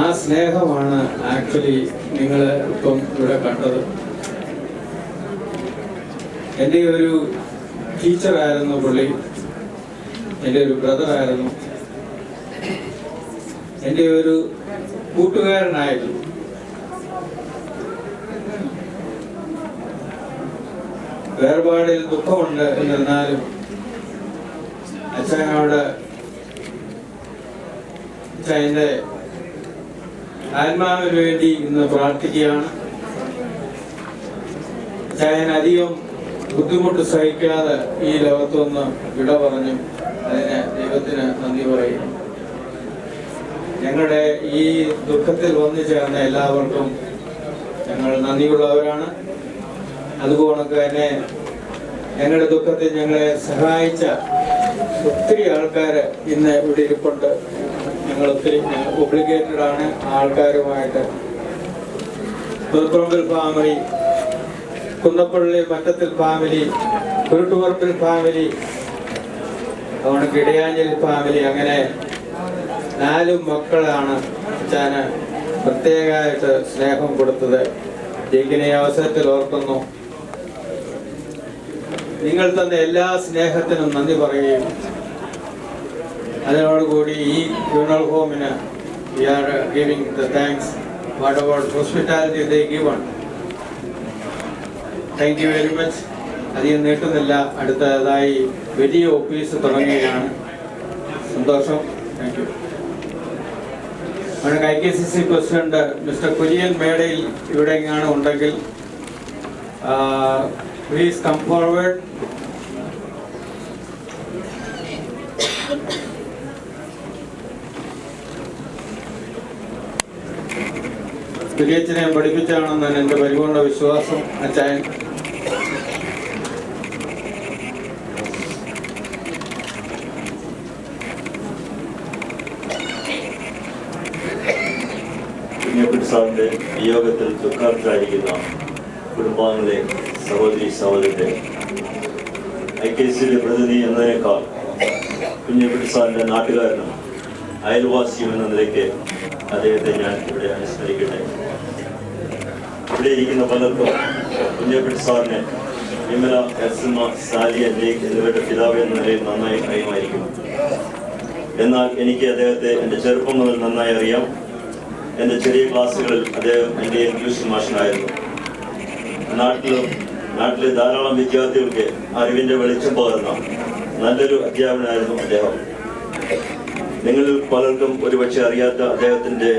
ആ സ്നേഹമാണ് ആക്ച്വലി നിങ്ങൾ ഇപ്പം ഇവിടെ കണ്ടത്. എൻ്റെ ഒരു ടീച്ചറായിരുന്നു പുള്ളി, എൻ്റെ ഒരു ബ്രദറായിരുന്നു, എൻ്റെ ഒരു കൂട്ടുകാരനായിരുന്നു. വേർപാടിൽ ദുഃഖമുണ്ട് എന്നിരുന്നാലും അച്ഛനോട് അച്ഛൻ്റെ ആത്മാവിന് വേണ്ടി ഇന്ന് പ്രാർത്ഥിക്കുകയാണ്. അച്ഛൻ അധികം ബുദ്ധിമുട്ട് സഹിക്കാതെ ഈ ലോകത്തുനിന്ന് വിട പറഞ്ഞു. അതിന് ദൈവത്തിന് നന്ദി പറയും. ഞങ്ങളുടെ ഈ ദുഃഖത്തിൽ വന്നു ചേർന്ന എല്ലാവർക്കും ഞങ്ങൾ നന്ദിയുള്ളവരാണ്. അതുപോലെ തന്നെ ഞങ്ങളുടെ ദുഃഖത്തിൽ ഞങ്ങളെ സഹായിച്ച ഒത്തിരി ആൾക്കാർ ഇന്ന് ഇവിടെ ഇരിപ്പുണ്ട്. ഞങ്ങൾ ഒത്തിരി ഒബ്ലിഗേറ്റഡ് ആണ് ആൾക്കാരുമായിട്ട്. Puthuparambil family, Kunnappilly Mattathil family, Kuruttuparambil family, അതുകൊണ്ട് കിടയാഞ്ചേരി ഫാമിലി, അങ്ങനെ 4 മക്കളാണ് അച്ഛന് പ്രത്യേകമായിട്ട് സ്നേഹം കൊടുത്തത്. ഇങ്ങനെ അവസരത്തിൽ ഓർക്കുന്നു. നിങ്ങൾ തന്ന എല്ലാ സ്നേഹത്തിനും നന്ദി പറയുകയും അതിനോടുകൂടി ഈ funeral ഹോമിന് we are giving the thanks what about hospitality they given. Thank you very much. അധികം നീട്ടുന്നില്ല. അടുത്തതായി വലിയ ഓഫീസ് തുടങ്ങുകയാണ്. സന്തോഷം. Thank you. നമ്മുടെ IKCC പ്രസിഡന്റ് മിസ്റ്റർ കുര്യൻ മേടയിൽ ഇവിടെ എങ്ങാണ് ഉണ്ടെങ്കിൽ പ്ലീസ് കം ഫോർവേഡ്. കുര്യച്ചനെ പഠിപ്പിച്ചാണെന്നാണ് എൻ്റെ പരിപൂർണ്ണ വിശ്വാസം. അച്ചായൻ സാറിന്റെ വിയോഗത്തിൽ ദുഃഖാർത്ഥരായിരിക്കുന്ന കുടുംബാംഗങ്ങളെ, സഹോദരി സഹോദരരെ, IKCയുടെ പ്രതിനിധി എന്നതിനേക്കാൾ കുഞ്ഞിക്കുട്ടി സാറിന്റെ നാട്ടുകാരനും അയൽവാസിയും എന്ന നിലയ്ക്ക് അദ്ദേഹത്തെ ഞാൻ ഇവിടെ അനുസ്മരിക്കട്ടെ. ഇവിടെ ഇരിക്കുന്ന പലർക്കും കുഞ്ഞിക്കുട്ടി സാറിനെ വിമല, എസ്മ, സാലിയ, ജേക്ക് എന്നിവരുടെ പിതാവ് എന്ന നിലയിൽ നന്നായി അറിയുമായിരിക്കും. എന്നാൽ എനിക്ക് അദ്ദേഹത്തെ എൻ്റെ ചെറുപ്പം മുതൽ നന്നായി അറിയാം. എൻ്റെ ചെറിയ ക്ലാസ്സുകളിൽ അദ്ദേഹം എൻ്റെ ഇംഗ്ലീഷ് മാഷനായിരുന്നു. നാട്ടിലെ ധാരാളം വിദ്യാർത്ഥികൾക്ക് അറിവിൻ്റെ വെളിച്ചം പകർന്ന നല്ലൊരു അധ്യാപകനായിരുന്നു അദ്ദേഹം. നിങ്ങളിൽ പലർക്കും ഒരുപക്ഷെ അറിയാത്ത അദ്ദേഹത്തിൻ്റെ